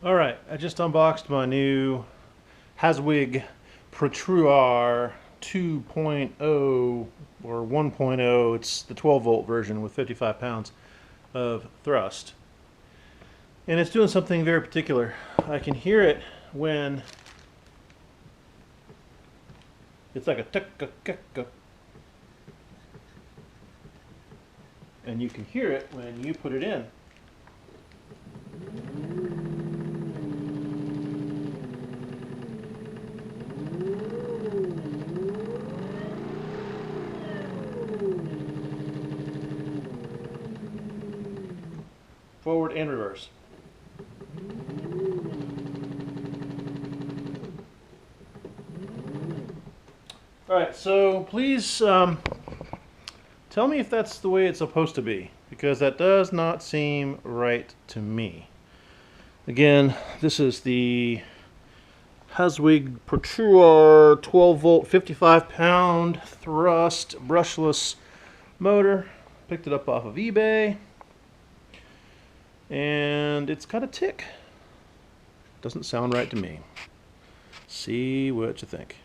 Alright, I just unboxed my new Haswig Protruar 2.0 or 1.0. It's the 12 volt version with 55 pounds of thrust. And it's doing something very particular. I can hear it when it's like a tick-a-kick-a. And you can hear it when you put it in. Forward and reverse. Alright, so please tell me if that's the way it's supposed to be, because that does not seem right to me. Again, this is the Haswig Protruar 12 volt 55 pound thrust brushless motor. Picked it up off of eBay. And it's got a tick. Doesn't sound right to me. See what you think.